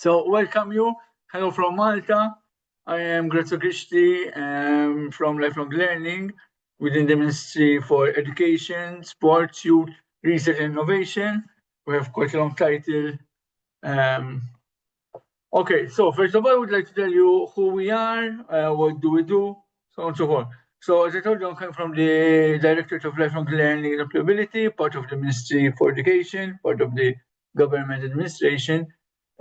So welcome you. Hello from Malta. I am Grazio Grixti from Lifelong Learning within the Ministry for Education, Sports, Youth, Research and Innovation. We have quite a long title. Okay, so first of all, I would like to tell you who we are, what do we do, so on and so forth. So as I told you, I'm coming from the Directorate of Lifelong Learning and Employability, part of the Ministry for Education, part of the Government Administration.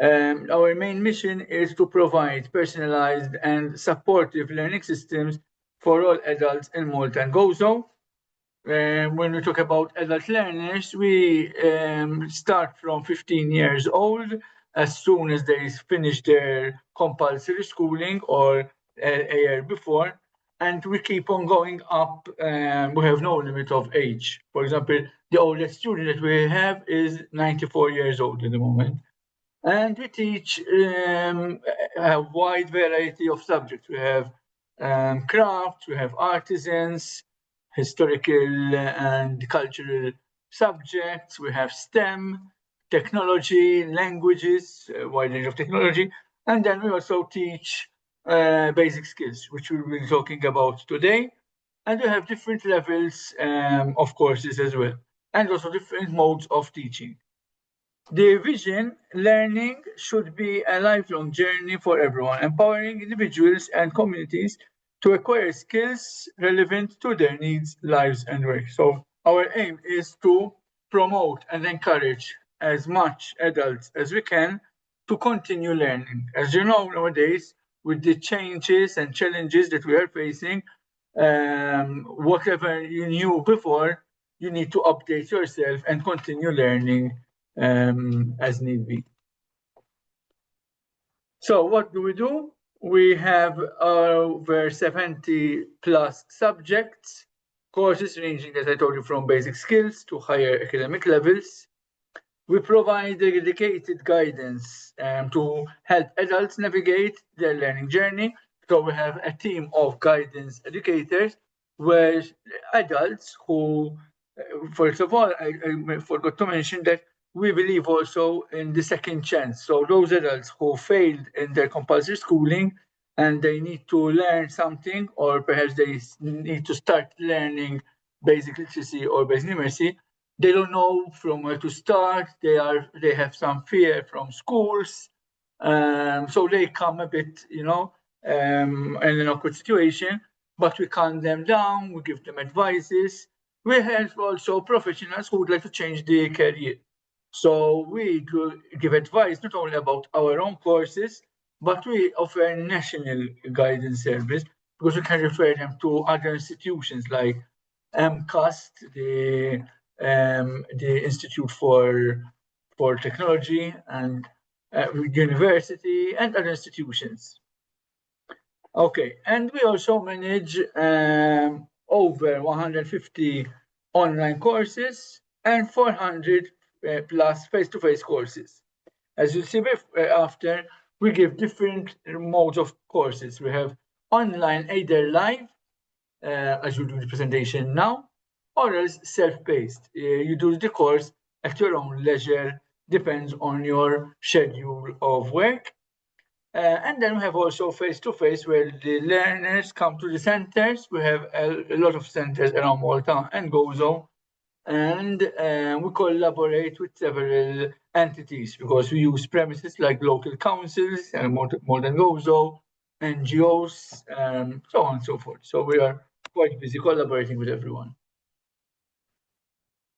Our main mission is to provide personalized and supportive learning systems for all adults in Malta and Gozo. When we talk about adult learners, we start from 15 years old as soon as they finish their compulsory schooling or a year before, and we keep on going up. We have no limit of age. For example, the oldest student that we have is 94 years old at the moment. And we teach a wide variety of subjects. We have crafts, we have artisans, historical and cultural subjects, we have STEM, technology, languages, a wide range of technology, and then we also teach basic skills, which we'll be talking about today. And we have different levels of courses as well, and also different modes of teaching. The vision, learning should be a lifelong journey for everyone, empowering individuals and communities to acquire skills relevant to their needs, lives, and work. So our aim is to promote and encourage as much adults as we can to continue learning. As you know, nowadays, with the changes and challenges that we are facing, whatever you knew before, you need to update yourself and continue learning as need be. So what do? We have over 70 plus subjects, courses ranging, as I told you, from basic skills to higher academic levels. We provide dedicated guidance to help adults navigate their learning journey. So we have a team of guidance educators where adults who, first of all, I forgot to mention that we believe also in the second chance. So those adults who failed in their compulsory schooling and they need to learn something, or perhaps they need to start learning basic literacy or basic numeracy, they don't know from where to start. They have some fear from schools, so they come a bit, in an awkward situation. But we calm them down. We give them advices. We have also professionals who would like to change their career. So we give advice not only about our own courses, but we offer a national guidance service because we can refer them to other institutions like MCAST, the Institute for Technology, and university and other institutions. Okay, and we also manage over 150 online courses and 400 plus face-to-face courses. As you'll see after, we give different modes of courses. We have online, either live, as you do the presentation now, or else self-paced. You do the course at your own leisure, depends on your schedule of work. And then we have also face-to-face where the learners come to the centers. We have a lot of centers around Malta and Gozo. And we collaborate with several entities because we use premises like local councils and more than Gozo, NGOs, so on and so forth. So we are quite busy collaborating with everyone.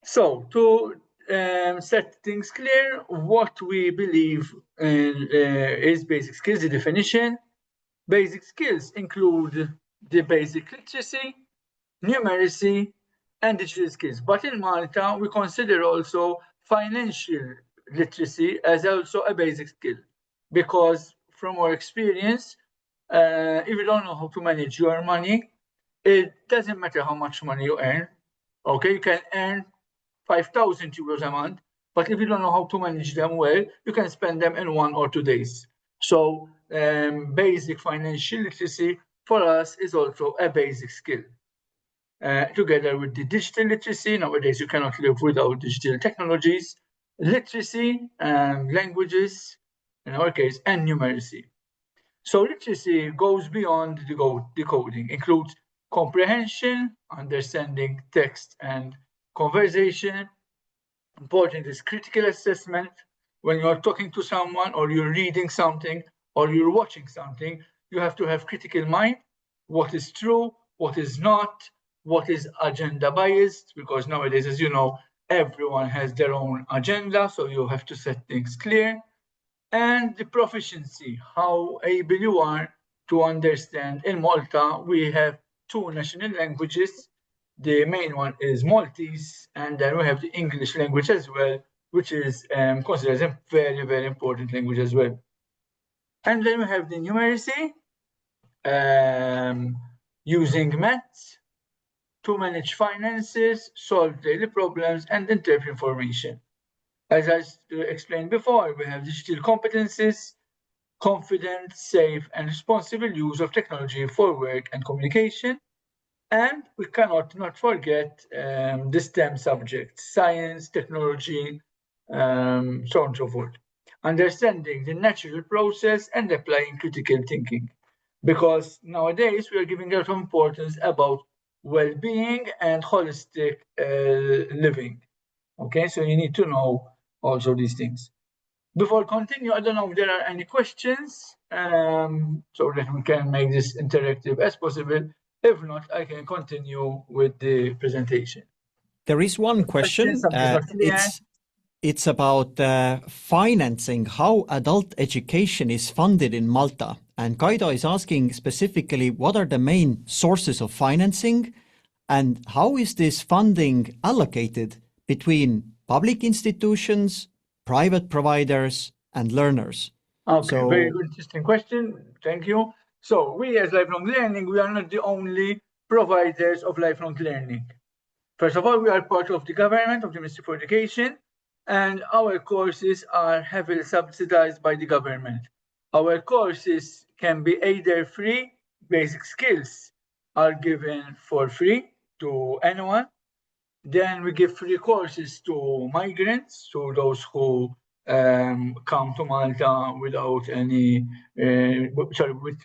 So to set things clear, what we believe is basic skills, the definition. Basic skills include the basic literacy, numeracy, and digital skills. But in Malta, we consider also financial literacy as also a basic skill, because from our experience, if you don't know how to manage your money, it doesn't matter how much money you earn. Okay, you can earn 5,000 euros a month, but if you don't know how to manage them well, you can spend them in 1 or 2 days. So basic financial literacy for us is also a basic skill. Together with the digital literacy, nowadays you cannot live without digital technologies, literacy, languages, in our case, and numeracy. So literacy goes beyond decoding, includes comprehension, understanding text and conversation. Important is critical assessment. When you're talking to someone or you're reading something or you're watching something, you have to have critical mind. What is true, what is not, what is agenda biased, because nowadays, as you know, everyone has their own agenda, so you have to set things clear. And the proficiency, how able you are to understand. In Malta, we have 2 national languages. The main one is Maltese, and then we have the English language as well, which is considered as a very, very important language as well. And then we have the numeracy, using maths to manage finances, solve daily problems, and interpret information. As I explained before, we have digital competencies, confident, safe, and responsible use of technology for work and communication. And we cannot not forget the STEM subjects, science, technology, so on and so forth. Understanding the natural process and applying critical thinking. Because nowadays we are giving a lot of importance about well-being and holistic living. Okay, so you need to know also these things. Before continue, I don't know if there are any questions, so that we can make this interactive as possible. If not, I can continue with the presentation. There is one question. It's about financing, how adult education is funded in Malta. And Kaido is asking specifically, what are the main sources of financing and how is this funding allocated between public institutions, private providers, and learners? Okay, very good, interesting question. Thank you. So we as Lifelong Learning, we are not the only providers of lifelong learning. First of all, we are part of the government, of the Ministry for Education, and our courses are heavily subsidized by the government. Our courses can be either free, basic skills are given for free to anyone. Then we give free courses to migrants, to those who come to Malta without any, with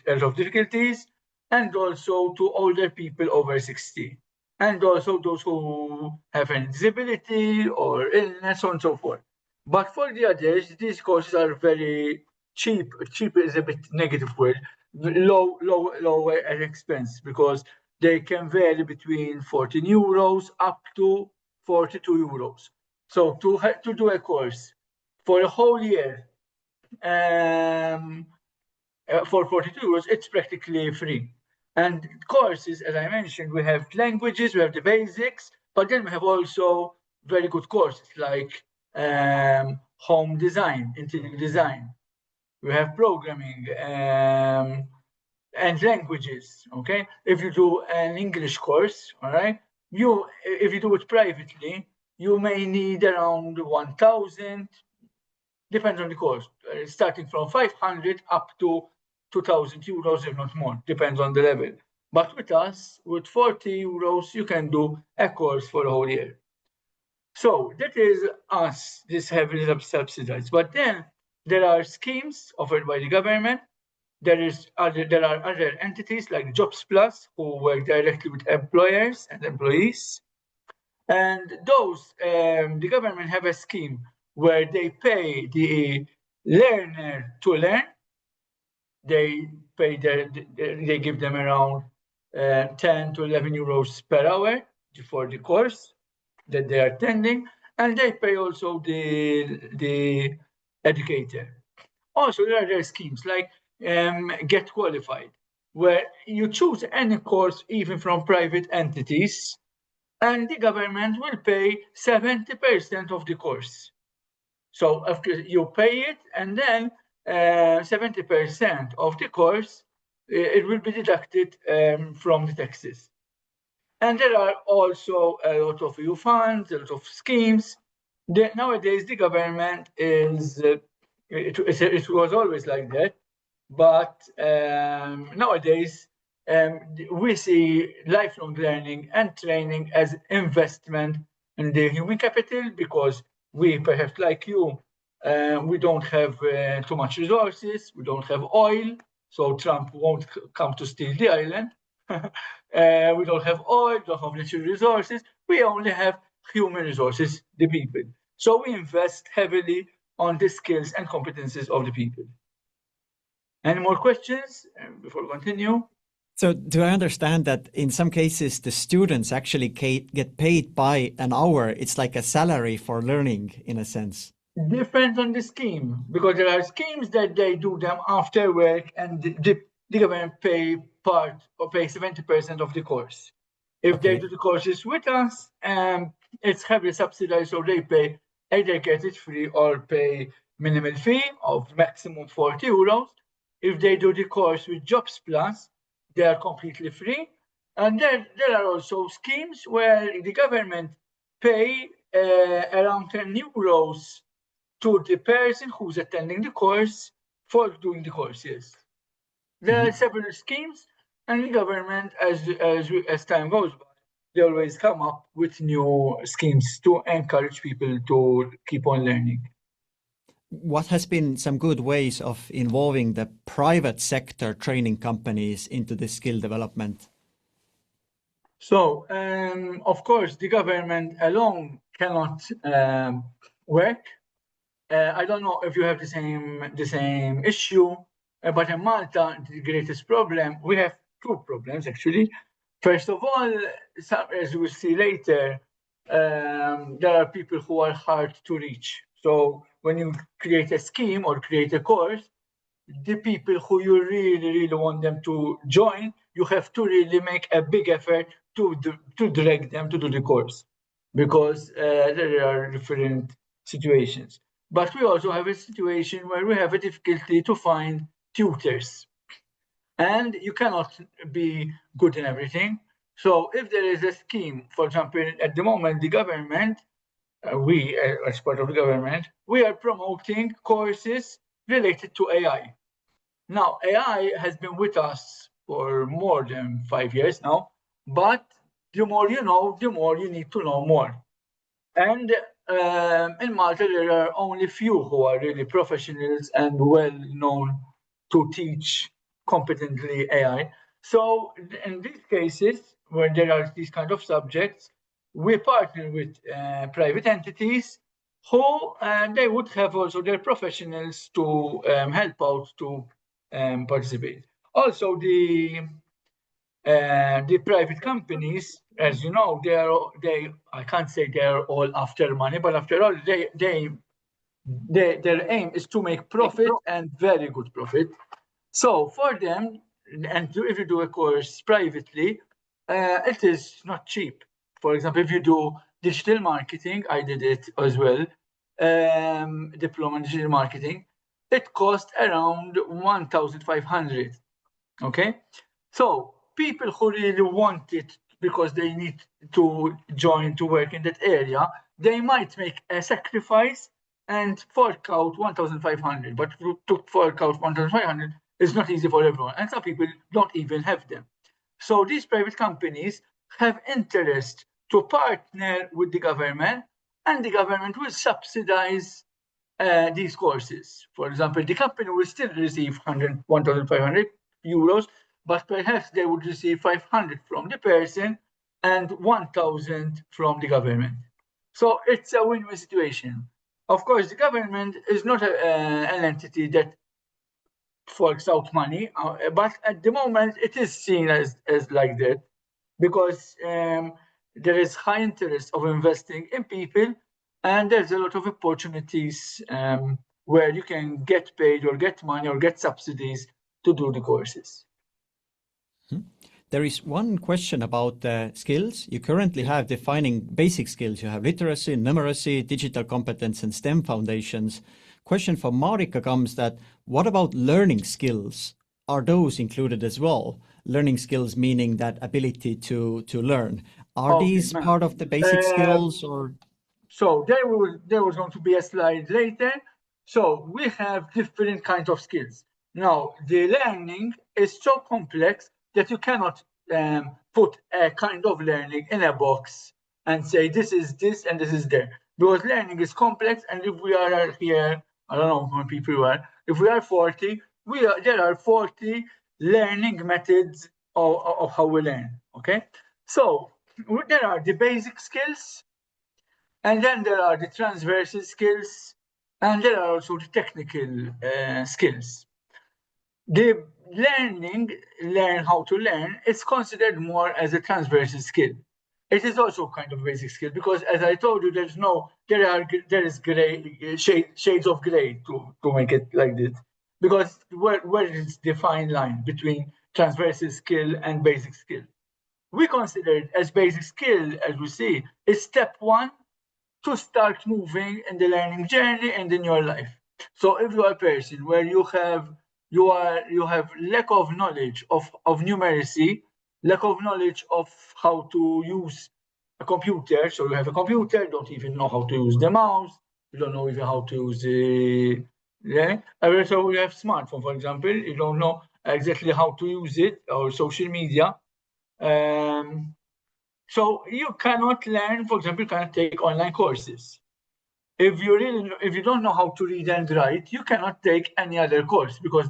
a lot of difficulties, and also to older people over 60, and also those who have a disability or illness, so on and so forth. But for the others, these courses are very cheap. Cheap is a bit negative word. Lower at expense, because they can vary between 14 euros up to 42 euros. So to do a course for a whole year for 42 euros, it's practically free. And courses, as I mentioned, we have languages, we have the basics, but then we have also very good courses like home design, interior design. We have programming and languages, okay? If you do an English course, all right, if you do it privately, you may need around 1,000, depends on the course, starting from 500 up to 2,000 euros, if not more, depends on the level. But with us, with 40 euros, you can do a course for a whole year. So that is us, this heavily subsidized. But then there are schemes offered by the government. There are other entities like Jobs Plus who work directly with employers and employees. And those, the government have a scheme where they pay the learner to learn. They give them around 10 to 11 euros per hour for the course that they are attending, and they pay also the educator. Also, there are other schemes like Get Qualified, where you choose any course, even from private entities, and the government will pay 70% of the course. So of course you pay it, and then 70% of the course, it will be deducted from the taxes. And there are also a lot of EU funds, a lot of schemes. Nowadays, the government is, it was always like that, but nowadays, we see lifelong learning and training as investment in the human capital, because we, perhaps like you, We don't have too much resources. We don't have oil, so Trump won't come to steal the island. We don't have oil, don't have natural resources. We only have human resources, the people. So we invest heavily on the skills and competencies of the people. Any more questions before we continue? So do I understand that in some cases the students actually get paid by an hour? It's like a salary for learning in a sense. Depends on the scheme, because there are schemes that they do them after work and the government pay part or pay 70% of the course. If they do the courses with us, it's heavily subsidized, so they pay either get it free or pay minimal fee of maximum 40 euros. If they do the course with Jobs Plus, they are completely free. And then there are also schemes where the government pay around 10 euros to the person who's attending the course for doing the course, yes. There are several schemes, and the government, as time goes by, they always come up with new schemes to encourage people to keep on learning. What has been some good ways of involving the private sector training companies into this skill development? So, of course, the government alone cannot work. I don't know if you have the same issue, but in Malta, the greatest problem, we have two problems actually. First of all, as we'll see later, there are people who are hard to reach. So when you create a scheme or create a course, the people who you really want them to join, you have to really make a big effort to drag them to do the course, because there are different situations. But we also have a situation where we have a difficulty to find tutors. And you cannot be good in everything. So if there is a scheme, for example, at the moment, the government, we as part of the government, we are promoting courses related to AI. Now, AI has been with us for more than 5 years now, but the more you know, the more you need to know more. And in Malta, there are only few who are really professionals and well known to teach competently AI. So in these cases, when there are these kind of subjects, we partner with private entities who they would have also their professionals to help out to participate. Also, the private companies, as you know, I can't say they're all after money, but after all, their aim is to make profit and very good profit. So for them, and if you do a course privately, it is not cheap. For example, if you do digital marketing, I did it as well, diploma in digital marketing, it cost around 1,500. Okay, so people who really want it because they need to join to work in that area, they might make a sacrifice and fork out 1,500. But to fork out 1,500 is not easy for everyone, and some people don't even have them. So these private companies have interest to partner with the government, and the government will subsidize these courses. For example, the company will still receive 1,500 euros, but perhaps they would receive 500 from the person and 1,000 from the government. So it's a win-win situation. Of course, the government is not an entity that forks out money, but at the moment it is seen as like that, because there is high interest of investing in people, and there's a lot of opportunities where you can get paid or get money or get subsidies to do the courses. There is one question about the skills. You currently have defining basic skills. You have literacy, numeracy, digital competence, and STEM foundations. Question for Marika comes that, what about learning skills? Are those included as well? Learning skills meaning that ability to learn. Are these part of the basic skills, or? So there was going to be a slide later. So we have different kinds of skills. Now, the learning is so complex that you cannot put a kind of learning in a box and say this is this and this is there. Because learning is complex, and if we are here I don't know how many people we are. If we are 40, there are 40 learning methods of how we learn, okay? So there are the basic skills, and then there are the transversal skills, and there are also the technical skills. The learn how to learn, is considered more as a transversal skill. It is also kind of basic skill because, as I told you, there is gray shades of gray to make it like this. Because where is the fine line between transversal skill and basic skill? We consider it as basic skill, as we see, is step one to start moving in the learning journey and in your life. So if you are a person where you have lack of knowledge of numeracy, lack of knowledge of how to use a computer, so you have a computer, don't even know how to use the mouse, you don't know even how to use so you have smartphone, for example, you don't know exactly how to use it, or social media. So you cannot learn, for example, you cannot take online courses. If you don't know how to read and write, you cannot take any other course, because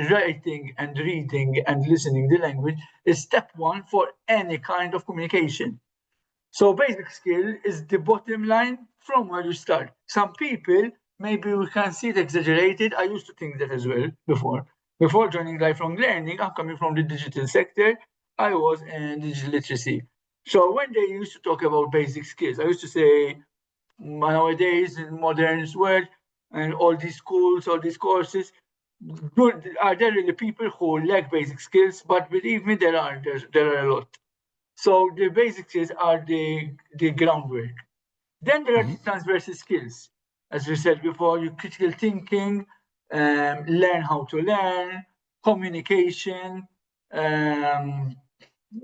writing and reading and listening the language is step one for any kind of communication. So basic skill is the bottom line from where you start. Some people, maybe we can see it exaggerated. I used to think that as well before joining lifelong learning. I'm coming from the digital sector. I was in digital literacy. So when they used to talk about basic skills, I used to say, nowadays in modern world and all these schools, all these courses, are there really people who lack basic skills? But believe me, there are a lot. So the basic skills are the groundwork. Then there are the transversal skills. As we said before, your critical thinking, learn how to learn, communication,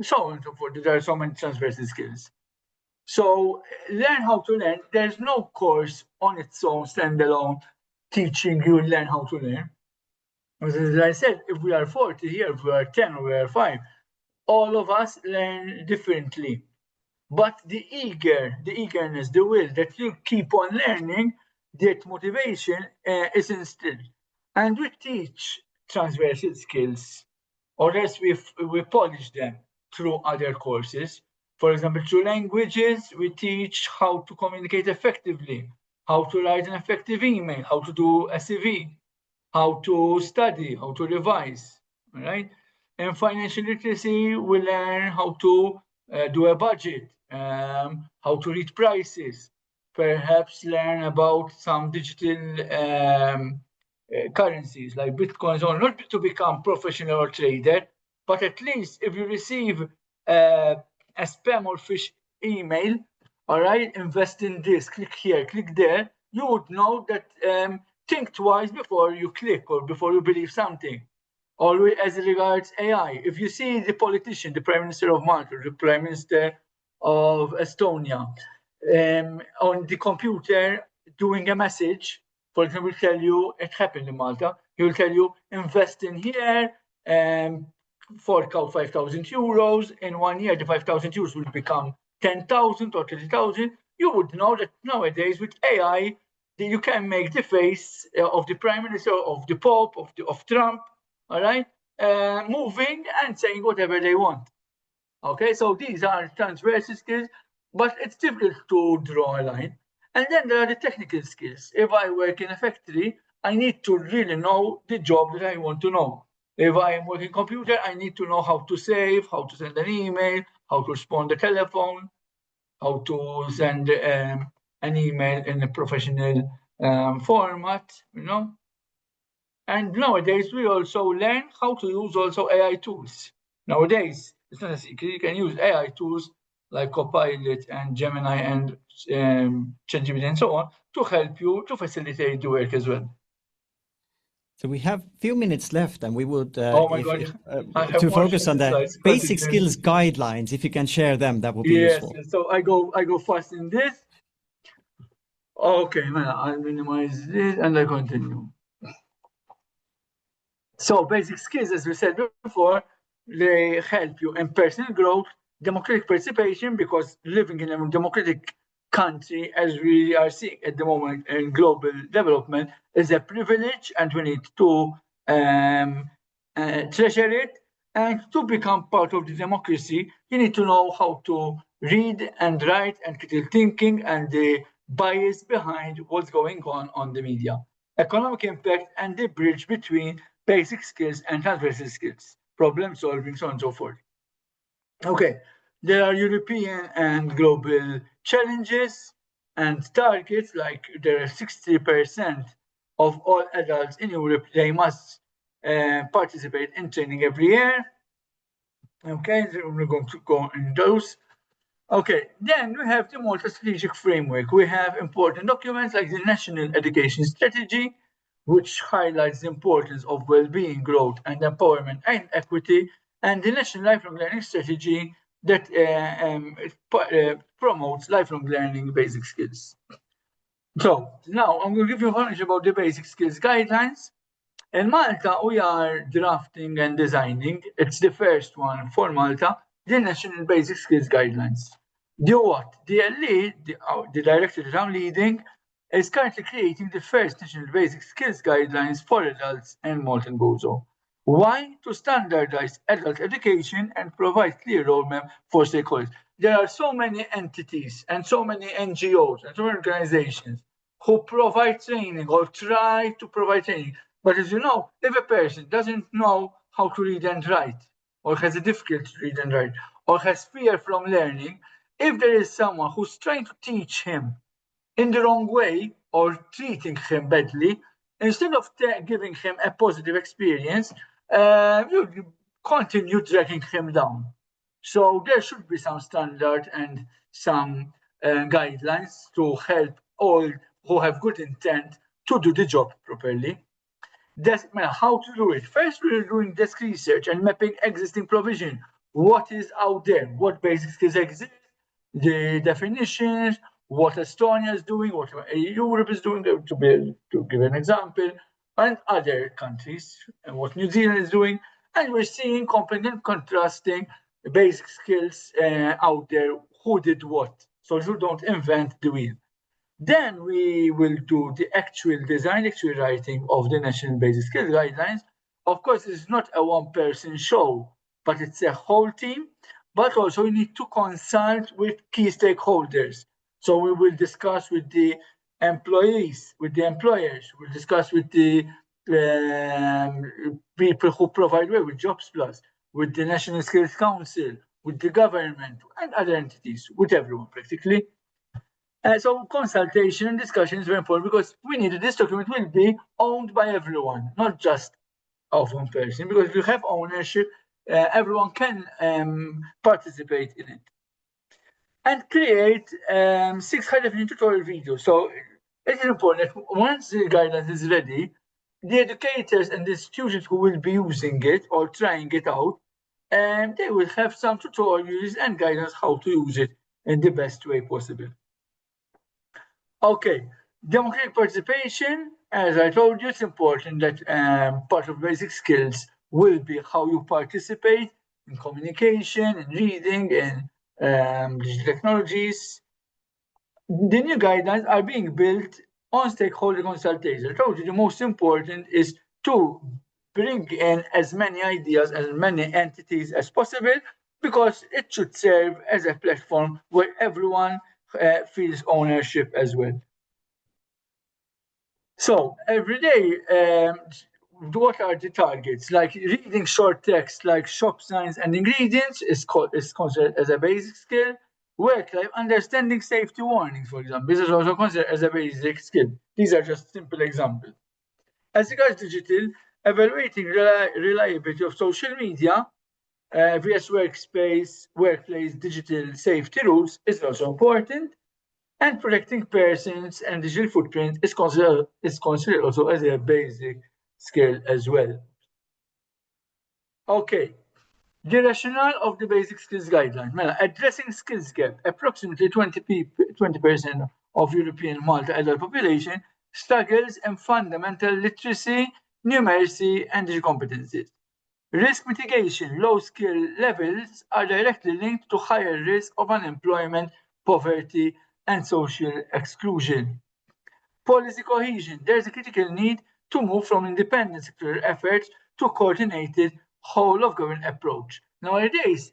so on and so forth. There are so many transversal skills. So learn how to learn. There's no course on its own, standalone, teaching you learn how to learn. As I said, if we are 40 here, if we are 10 or we are 5, all of us learn differently. But the eagerness, the will that you keep on learning, that motivation is instilled. And we teach transversal skills, or else we polish them through other courses. For example, through languages, we teach how to communicate effectively, how to write an effective email, how to do a CV, how to study, how to revise, all right? In financial literacy, we learn how to do a budget, how to read prices, perhaps learn about some digital currencies like Bitcoins, or not to become professional or trader, but at least if you receive a spam or fish email, all right, invest in this, click here, click there, you would know that think twice before you click or before you believe something. Always as regards AI, if you see the politician, the Prime Minister of Malta, the Prime Minister of Estonia, on the computer doing a message, for example, tell you, it happened in Malta, he will tell you, invest in here, fork out 5,000 euros, in 1 year the 5,000 euros will become 10,000 or 30,000. You would know that nowadays with AI, you can make the face of the Prime Minister, of the Pope, of Trump, all right, moving and saying whatever they want. Okay, so these are transversal skills, but it's difficult to draw a line. And then there are the technical skills. If I work in a factory, I need to really know the job that I want to know. If I am working computer, I need to know how to save, how to send an email, how to respond to the telephone, how to send an email in a professional format, you know. And nowadays, we also learn how to use also AI tools. Nowadays, it's not a secret, you can use AI tools like Copilot and Gemini and ChatGPT and so on to help you to facilitate the work as well. So we have a few minutes left, and we would to focus on the basic skills guidelines. If you can share them, that would be useful. Yes, so I go fast in this. Okay, man, I'll minimize this and I continue. So basic skills, as we said before, they help you in personal growth, democratic participation, because living in a democratic country, as we are seeing at the moment in global development, is a privilege, and we need to treasure it. And to become part of the democracy, you need to know how to read and write and critical thinking and the bias behind what's going on the media, economic impact, and the bridge between basic skills and transversal skills, problem solving, so on and so forth. Okay, there are European and global challenges and targets, like there are 60% of all adults in Europe, they must participate in training every year. Okay, so we're going to go in those. Okay, then we have the Malta strategic framework. We have important documents like the National Education Strategy, which highlights the importance of well-being, growth, and empowerment and equity, and the National Lifelong Learning Strategy that promotes lifelong learning basic skills. So now I'm going to give you information about the basic skills guidelines. In Malta, we are drafting and designing, it's the first one for Malta, the National Basic Skills Guidelines. The what? The lead, the director that I'm leading, is currently creating the first National Basic Skills Guidelines for adults in Malta and Gozo. Why? To standardize adult education and provide clear roadmap for stakeholders. There are so many entities and so many NGOs and so many organizations who provide training or try to provide training. But as you know, if a person doesn't know how to read and write, or has a difficulty to read and write, or has fear from learning, if there is someone who's trying to teach him in the wrong way or treating him badly, instead of giving him a positive experience, you continue dragging him down. So there should be some standard and some guidelines to help all who have good intent to do the job properly. How to do it? First, we're doing desk research and mapping existing provision. What is out there? What basic skills exist? The definitions, what Estonia is doing, what Europe is doing, to give an example, and other countries, and what New Zealand is doing. And we're seeing comparing and contrasting basic skills out there, who did what, so you don't invent the wheel. Then we will do the actual design, actual writing of the National Basic Skills Guidelines. Of course, it's not a one-person show, but it's a whole team. But also we need to consult with key stakeholders. So we will discuss with the employees, with the employers, we'll discuss with the people who provide work, with Jobs Plus, with the National Skills Council, with the government and other entities, with everyone practically. So consultation and discussion is very important, because we need this document will be owned by everyone, not just of one person, because if you have ownership, everyone can participate in it. And create 6 high-definition tutorial videos. So it is important that once the guidelines is ready, the educators and the students who will be using it or trying it out, they will have some tutorials and guidance how to use it in the best way possible. Okay, democratic participation, as I told you, it's important that part of basic skills will be how you participate in communication, in reading, in digital technologies. The new guidelines are being built on stakeholder consultation. I told you the most important is to bring in as many ideas, as many entities as possible, because it should serve as a platform where everyone feels ownership as well. So every day, what are the targets? Like reading short text, like shop signs and ingredients, is considered as a basic skill. Work life, understanding safety warnings, for example, this is also considered as a basic skill. These are just simple examples. As regards digital, evaluating reliability of social media, VS workplace digital safety rules is also important. And protecting persons and digital footprint is considered also as a basic skill as well. Okay, the rationale of the basic skills guideline. Addressing skills gap. Approximately 20% of European Malta adult population struggles in fundamental literacy, numeracy, and digital competencies. Risk mitigation. Low skill levels are directly linked to higher risk of unemployment, poverty, and social exclusion. Policy cohesion. There is a critical need to move from independent sectoral efforts to a coordinated whole-of-government approach. Nowadays,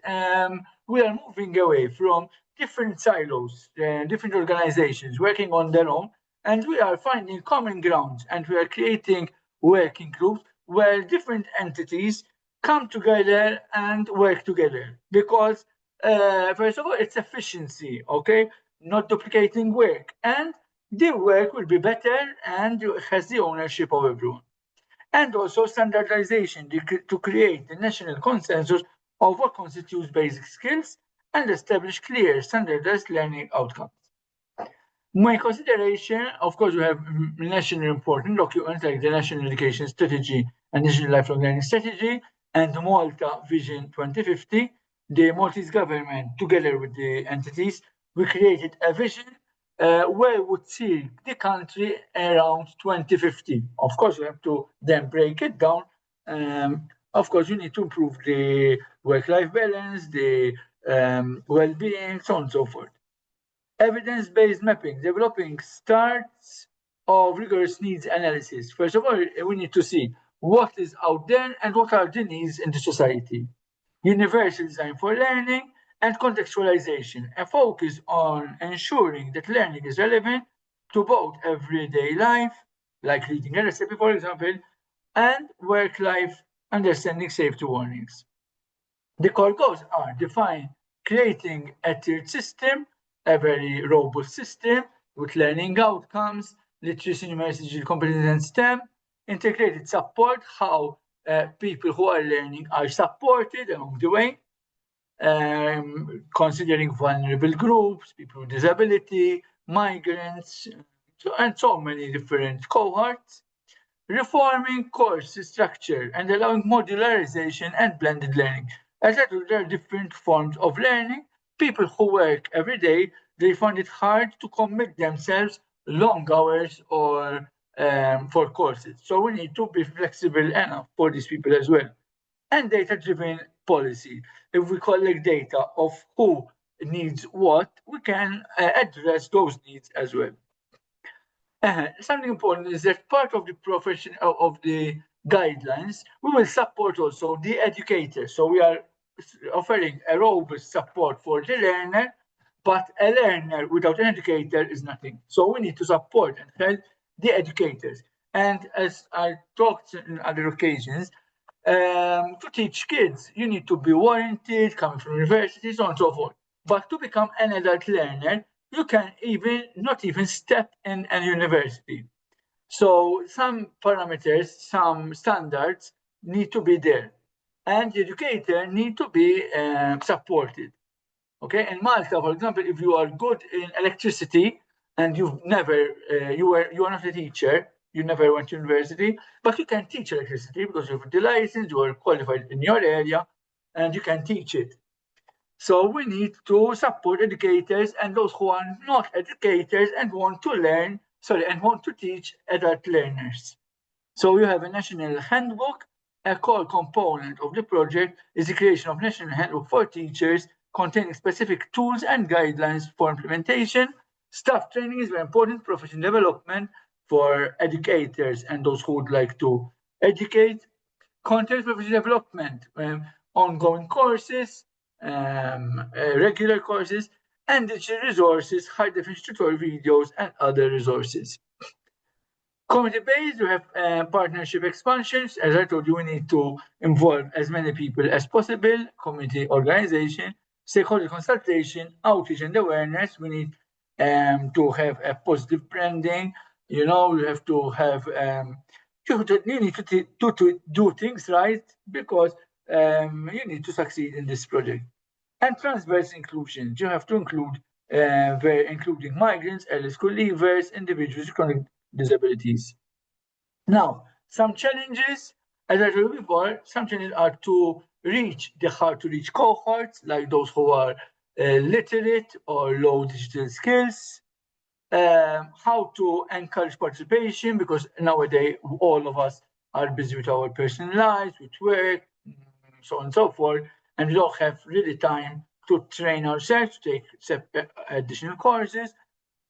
we are moving away from different silos, different organizations working on their own, and we are finding common grounds, and we are creating working groups where different entities come together and work together. Because, first of all, it's efficiency, okay? Not duplicating work. And the work will be better and has the ownership of everyone. And also standardization to create the national consensus of what constitutes basic skills and establish clear standardized learning outcomes. My consideration, of course, we have national important documents like the National Education Strategy and National Lifelong Learning Strategy and the Malta Vision 2050. The Maltese government, together with the entities, we created a vision where we would see the country around 2050. Of course, we have to then break it down. Of course, you need to improve the work-life balance, the well-being, so on and so forth. Evidence-based mapping, developing starts of rigorous needs analysis. First of all, we need to see what is out there and what are the needs in the society. Universal design for learning and contextualization, a focus on ensuring that learning is relevant to both everyday life, like reading a recipe, for example, and work-life, understanding safety warnings. The core goals are define creating a tiered system, a very robust system with learning outcomes, literacy, numeracy, digital competence, and STEM, integrated support, how people who are learning are supported along the way, considering vulnerable groups, people with disability, migrants, and so many different cohorts, reforming course structure and allowing modularization and blended learning. As I told you, there are different forms of learning. People who work every day, they find it hard to commit themselves long hours or for courses. So we need to be flexible enough for these people as well. And data-driven policy. If we collect data of who needs what, we can address those needs as well. Something important is that part of the profession of the guidelines, we will support also the educators. So we are offering a robust support for the learner, but a learner without an educator is nothing. So we need to support and help the educators. And as I talked in other occasions, to teach kids, you need to be warranted, coming from university, so on and so forth. But to become an adult learner, you can not even step in a university. So some parameters, some standards need to be there. And the educator need to be supported. Okay, in Malta, for example, if you are good in electricity and you've never, you are not a teacher, you never went to university, but you can teach electricity because you have the license, you are qualified in your area, and you can teach it. So we need to support educators and those who are not educators and want to learn, and want to teach adult learners. So you have a national handbook. A core component of the project is the creation of national handbook for teachers containing specific tools and guidelines for implementation. Staff training is very important, professional development for educators and those who would like to educate. Content professional development, ongoing courses, regular courses, and digital resources, high-definition tutorial videos, and other resources. Community-based, we have partnership expansions. As I told you, we need to involve as many people as possible, community organization, stakeholder consultation, outreach and awareness. We need to have a positive branding. You know, you have to have, you need to do things right because you need to succeed in this project. And transverse inclusion, you have to include, including migrants, early school leavers, individuals with chronic disabilities. Now, some challenges, as I told you before, some challenges are to reach the hard-to-reach cohorts, like those who are literate or low digital skills. How to encourage participation, because nowadays all of us are busy with our personal lives, with work, so on and so forth, and we don't have really time to train ourselves, to take additional courses.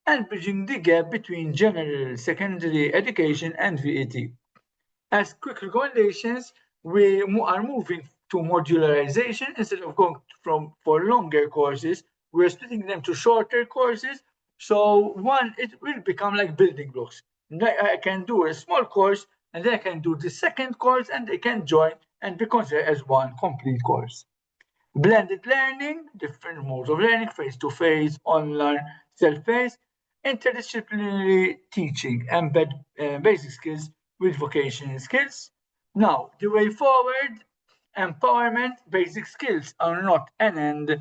and bridging the gap between general secondary education and VET. As quick recommendations, we are moving to modularization. Instead of going for longer courses, we're splitting them to shorter courses. So it will become like building blocks. I can do a small course, and then I can do the second course, and they can join and be considered as one complete course. Blended learning, different modes of learning, face-to-face, online, self-paced, interdisciplinary teaching, embed basic skills with vocational skills. Now, the way forward, empowerment, basic skills are not an end.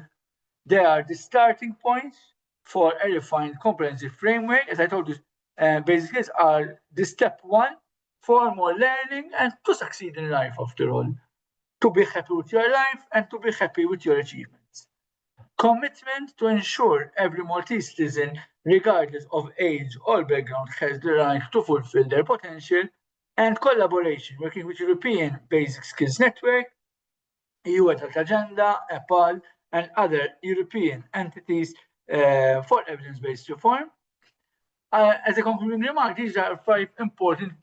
They are the starting points for a refined comprehensive framework. As I told you, basic skills are the step one for more learning and to succeed in life after all. To be happy with your life and to be happy with your achievements. Commitment to ensure every Maltese citizen, regardless of age or background, has the right to fulfill their potential, and collaboration, working with European Basic Skills Network, EU Adult Agenda, EPAL, and other European entities for evidence-based reform. As a concluding remark, these are 5 important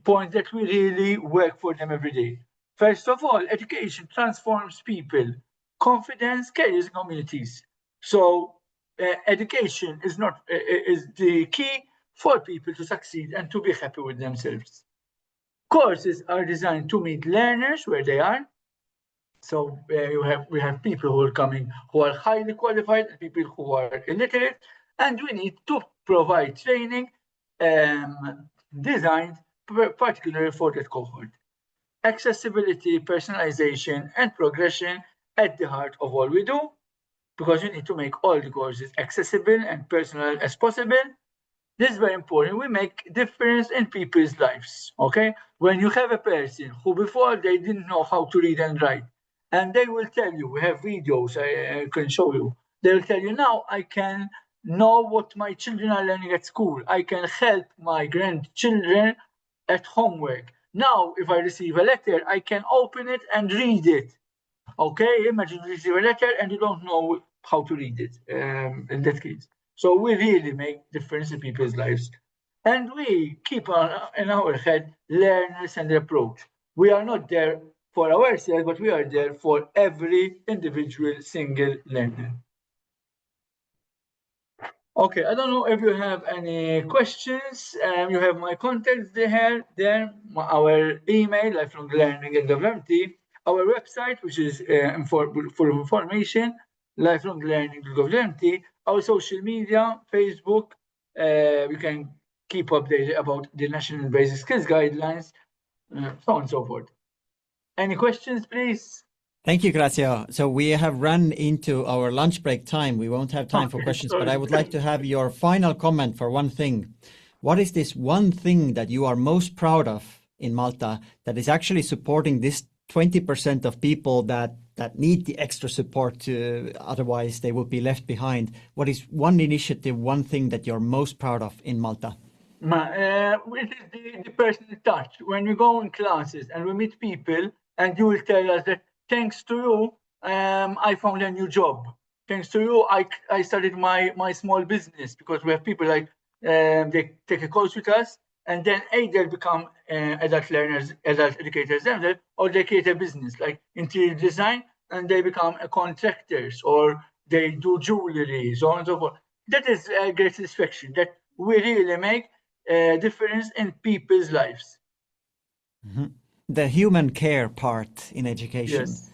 points that we really work for them every day. First of all, education transforms people, confidence, careers, and communities. So education is the key for people to succeed and to be happy with themselves. Courses are designed to meet learners where they are. So we have people who are coming who are highly qualified and people who are illiterate, and we need to provide training designed particularly for that cohort. Accessibility, personalization, and progression at the heart of all we do, because we need to make all the courses accessible and personal as possible. This is very important. We make difference in people's lives, okay? When you have a person who before they didn't know how to read and write, and they will tell you, we have videos I can show you, they will tell you, now I can know what my children are learning at school. I can help my grandchildren at homework. Now, if I receive a letter, I can open it and read it. Okay, imagine you receive a letter and you don't know how to read it in that case. So we really make difference in people's lives. And we keep in our head learners and approach. We are not there for ourselves, but we are there for every individual single learner. Okay, I don't know if you have any questions. You have my contacts there, our email, lifelong learning and development, our website, which is for information, lifelong learning and development, our social media, Facebook. We can keep updated about the National Basic Skills Guidelines, so on and so forth. Any questions, please? Thank you, Grazio. So we have run into our lunch break time. We won't have time for questions, but I would like to have your final comment for one thing. What is this one thing that you are most proud of in Malta that is actually supporting this 20% of people that need the extra support, otherwise they will be left behind? What is one initiative, one thing that you're most proud of in Malta? It is the personal touch. When we go in classes and we meet people and you will tell us that, thanks to you, I found a new job. Thanks to you, I started my small business, because we have people like they take a course with us and then either become adult learners, adult educators themselves, or they create a business like interior design and they become contractors, or they do jewelry, so on and so forth. That is a great satisfaction that we really make a difference in people's lives. Mm-hmm. The human care part in education. Yes.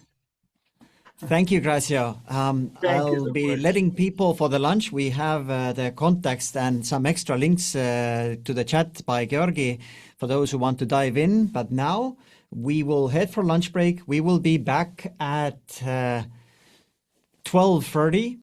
Thank you, Grazio. I'll be letting people for the lunch. We have the contacts and some extra links to the chat by Georgi for those who want to dive in. But now we will head for lunch break. We will be back at 12:30